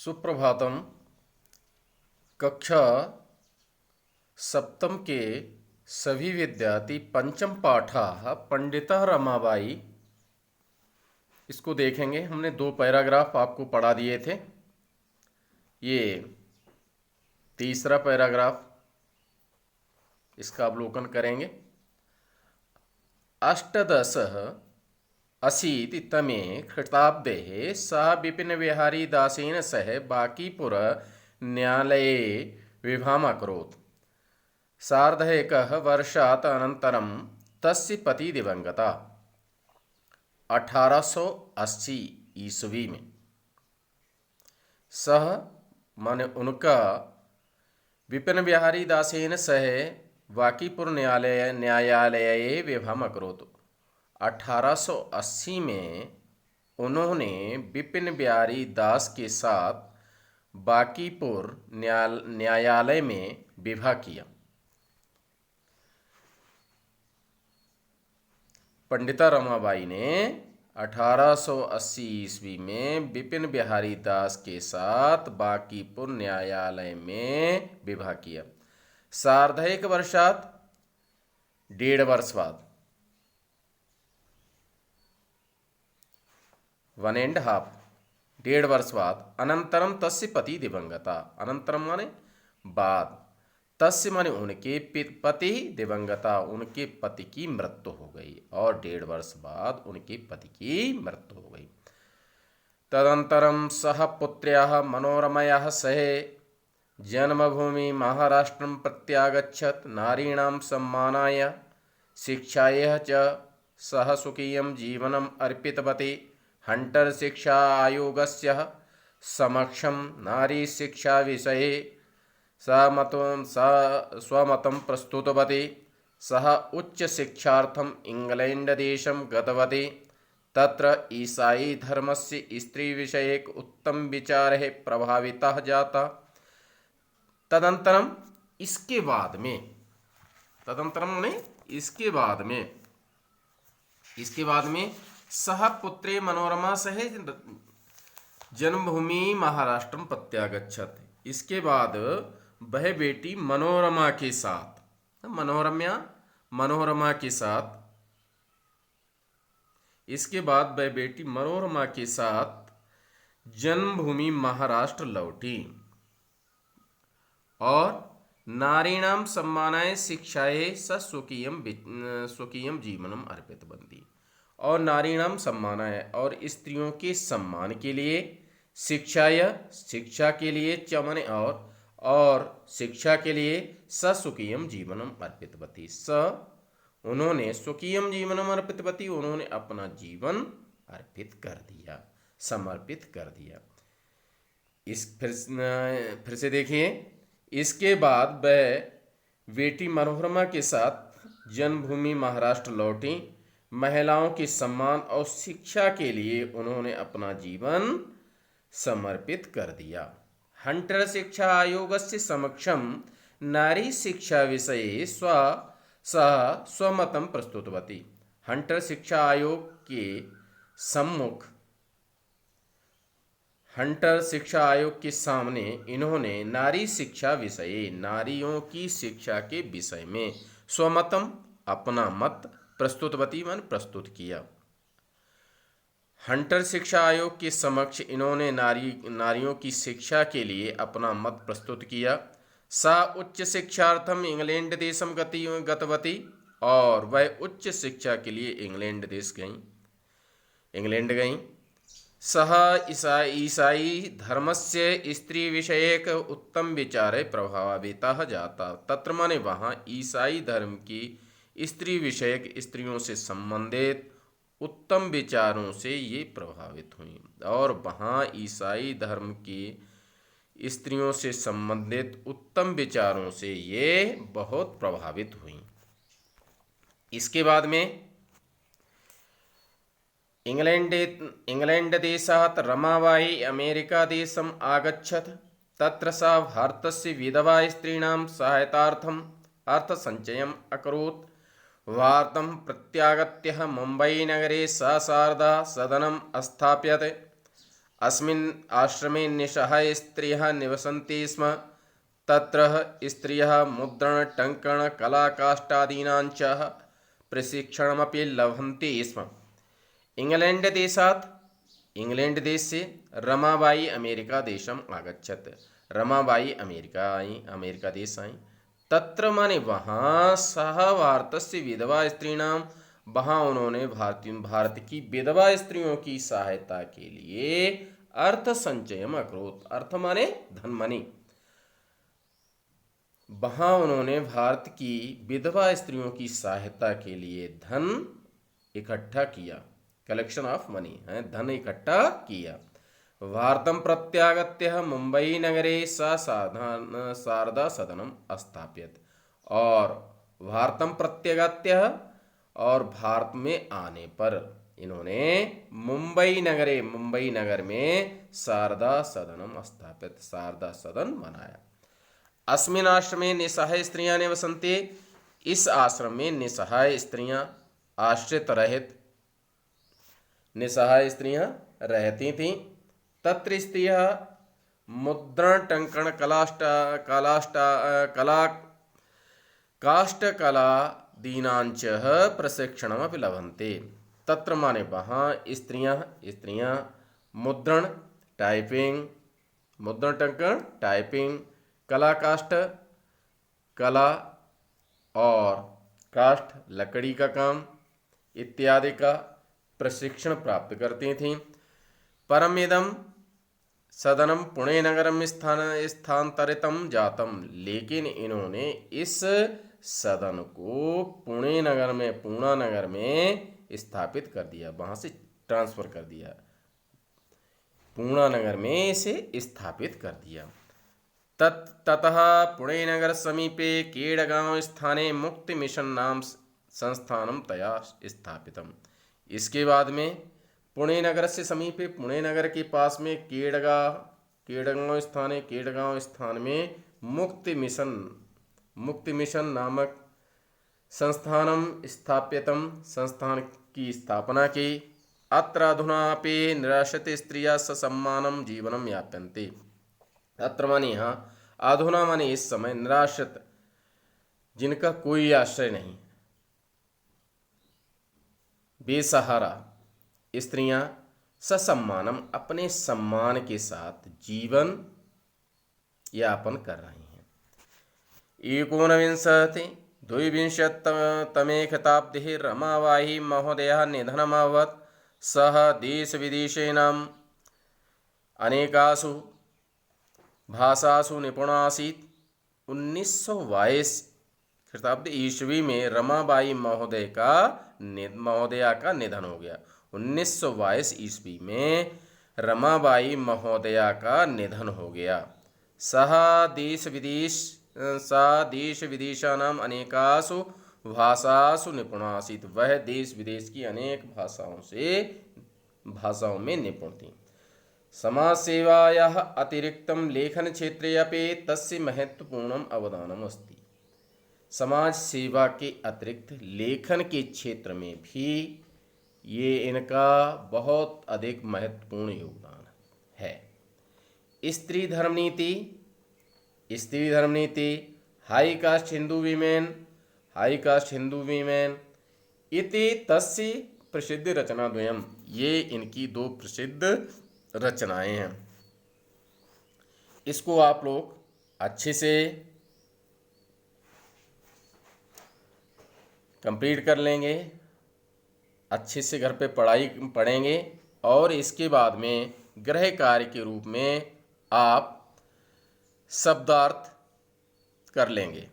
सुप्रभातम। कक्षा सप्तम के सभी विद्यार्थी पंचम पाठा पंडिता रमाबाई इसको देखेंगे। हमने 2 पैराग्राफ आपको पढ़ा दिए थे। ये तीसरा पैराग्राफ, इसका अवलोकन करेंगे। अष्टदश अशीति तमे ख्रीष्टाब्देः सः विपिनविहारी दासेन सह बांकीपुर न्यायालये विवाहम् अकरोत्। सार्धैकः वर्षात् अनन्तरं तस्य पति दिवंगता। 1880 ईस्वी में। सह माने उनका विपिन बिहारी दासेन सह बांकीपुर न्यायालये विवाहम् अकरोत्। 1880 में उन्होंने विपिन बिहारी दास के साथ बांकीपुर न्यायालय में विवाह किया। पंडिता रमाबाई ने 1880 ईस्वी में विपिन बिहारी दास के साथ बांकीपुर न्यायालय में विवाह किया। सार्धैक वर्षात 1.5 वर्ष बाद, 1.5 वर्ष बाद, अनंतरम तस्य पति दिवंगता। अनंतरम माने बाद, तस्य माने उनके पति दिवंगता, उनके पति की मृत्यु हो गई। और 1.5 वर्ष बाद उनके पति की मृत्यु हो गई। तदंतरम सह पुत्र्याः मनोरमायाः सह जन्मभूमि महाराष्ट्रं प्रत्यागच्छत्। नारीणां सम्मानाय शिक्षायै च सह स्वकीयं जीवनम् अर्पितवती। हंटर शिक्षा आयोगस्य समक्षं नारी शिक्षा विषये स्वमतं प्रस्तुतवती। सः उच्च शिक्षार्थम् इंग्लैंड देशं गतवती। तत्र ईसाई धर्मस्य स्त्री विषयक उत्तम विचारः प्रभावितः जाता। तदंतरम इसके बाद में, तदंतरम ने इसके बाद में सह पुत्रे मनोरमा सह जन्मभूमि महाराष्ट्रम प्रत्यागच्छत। इसके बाद वह बेटी मनोरमा के साथ, मनोरमा के साथ, इसके बाद वह बेटी मनोरमा के साथ जन्मभूमि महाराष्ट्र लौटी और नारीणाम सम्मानाय शिक्षाये स स्वकीयम जीवनम अर्पितवती। और नारीणाम सम्मानाय, और स्त्रियों के सम्मान के लिए, शिक्षा के लिए, चमन और शिक्षा के लिए स स्वकीयम जीवनम अर्पितवती। उन्होंने स्वकीयम जीवनम अर्पितवती, उन्होंने अपना जीवन अर्पित कर दिया, समर्पित कर दिया। फिर से देखिए। इसके बाद वह बेटी मनोरमा के साथ जन्मभूमि महाराष्ट्र लौटी। महिलाओं के सम्मान और शिक्षा के लिए उन्होंने अपना जीवन समर्पित कर दिया। हंटर शिक्षा आयोगस्य समक्षम नारी शिक्षा विषये स्वमतं प्रस्तुतवती। हंटर शिक्षा आयोग के सम्मुख, हंटर शिक्षा आयोग के सामने इन्होंने नारी शिक्षा विषय, नारियों की शिक्षा के विषय में स्वमतम, अपना मत, प्रस्तुतवती मन प्रस्तुत किया। हंटर शिक्षा आयोग के समक्ष इन्होंने नारियों की शिक्षा के लिए अपना मत प्रस्तुत किया। सा उच्च शिक्षार्थम इंग्लैंड देशम गतवती, और वह उच्च शिक्षा के लिए इंग्लैंड गईं। सह ईसाई धर्मस्य स्त्री विषयक उत्तम विचारे प्रभावितः जाता। तत्र माने वहाँ ईसाई धर्म की स्त्री विषयक, स्त्रियों से संबंधित उत्तम विचारों से ये प्रभावित हुई। और वहाँ ईसाई धर्म की स्त्रियों से संबंधित उत्तम विचारों से ये बहुत प्रभावित हुई। इसके बाद में इंग्लैंड देशात् रमाबाई अमेरिका देशम् आगच्छत्। तत्र सा भारतस्य विधवा स्त्रीणां सहायतार्थम् अर्थसञ्चयम् अकरोत्। भारतं प्रत्यागत्य मुम्बईनगरे सा शारदा सदनम् अस्थाप्यत। अस्मिन् आश्रमे निःसहाय स्त्रियः निवसन्ति स्म। तत्र स्त्रियः मुद्रण टङ्कण कलाकाष्ठादीनां च प्रशिक्षणमपि लभन्ते स्म। इंग्लैंड देश से रमाबाई अमेरिका देशम आगच्छत्। रमाबाई अमेरिका देश आई। तत्र माने वहाँ सह भारतस्य विधवा स्त्रीणाम, वहाँ उन्होंने भारत की विधवा स्त्रियों की सहायता के लिए अर्थ संचयम अकरोत्। अर्थ माने धन मनी। वहाँ उन्होंने भारत की विधवा स्त्रियों की सहायता के लिए धन इकट्ठा किया, कलेक्शन ऑफ मनी है, धन इकट्ठा किया। भारतम प्रत्यागत्य मुंबई नगरे शारदा सदनम स्थापित। और भारतम प्रत्यागत्य और भारत में आने पर इन्होंने मुंबई नगर में शारदा सदनम स्थापित, शारदा सदन बनाया। अस्मिन् आश्रमे निसहाय स्त्रियां निवसन्ति। इस आश्रम में निसहाय स्त्रियां, आश्रित रहित निसहाय स्त्रियां रहती थीं। तत्र स्त्रियः मुद्रण टंकण काष्ठकलादीनांच प्रशिक्षणमपि लभन्ते। तत्र माने वहाँ स्त्रियां मुद्रण टंकण टाइपिंग, कला काष्ठ कला और काष्ठ लकड़ी का काम इत्यादि का प्रशिक्षण प्राप्त करती थीं। परमिदम सदनम पुणे नगरम स्थानांतरितम जातम। लेकिन इन्होंने इस सदन को पुणे नगर में स्थापित कर दिया, वहाँ से ट्रांसफर कर दिया, पूर्णा नगर में इसे स्थापित कर दिया। ततः पुणे नगर समीपे केडगांव स्थाने मुक्ति मिशन नाम संस्थानम तया स्थापितम। इसके बाद में पुणे नगर से समीपे, पुणे नगर के पास में केडगांव स्थान में मुक्ति मिशन नामक संस्थानम स्थापितम, संस्थान की स्थापना की। अत्र अधुनापि निराश्रित स्त्रियः ससम्मानं जीवनं यापयन्ति। अत्र माने यहाँ, अधुना माने इस समय, निराश्रित जिनका कोई आश्रय नहीं, बेसहारा स्त्रियां ससम्मानम अपने सम्मान के साथ जीवन यापन कर रही हैं। 1922 शताब्दी रमाबाई महोदयः निधनमभवत्। सः देशविदेशीनाम् अनेकासु भाषासु निपुण आसीत्। 1922 शताब्दी ईस्वी में रमाबाई महोदया का निधन हो गया। 1922 ईस्वी में रमाबाई महोदया का निधन हो गया। सा देश विदेशानाम अनेकासु भाषासु निपुण आसीत्। वह देश विदेश की अनेक भाषाओं में निपुण थी। समाज सेवायाः अतिरिक्तं लेखन क्षेत्रे अपि तस्य महत्वपूर्णम् अवदानम् अस्ति। समाज सेवा के अतिरिक्त लेखन के क्षेत्र में भी ये इनका बहुत अधिक महत्वपूर्ण योगदान है। स्त्री धर्म नीति, हाई कास्ट हिंदू वीमेन इति तस्य प्रसिद्ध रचना द्वयम्। ये इनकी दो प्रसिद्ध रचनाएं हैं। इसको आप लोग अच्छे से कंप्लीट कर लेंगे, अच्छे से घर पे पढ़ेंगे और इसके बाद में गृह कार्य के रूप में आप शब्दार्थ कर लेंगे।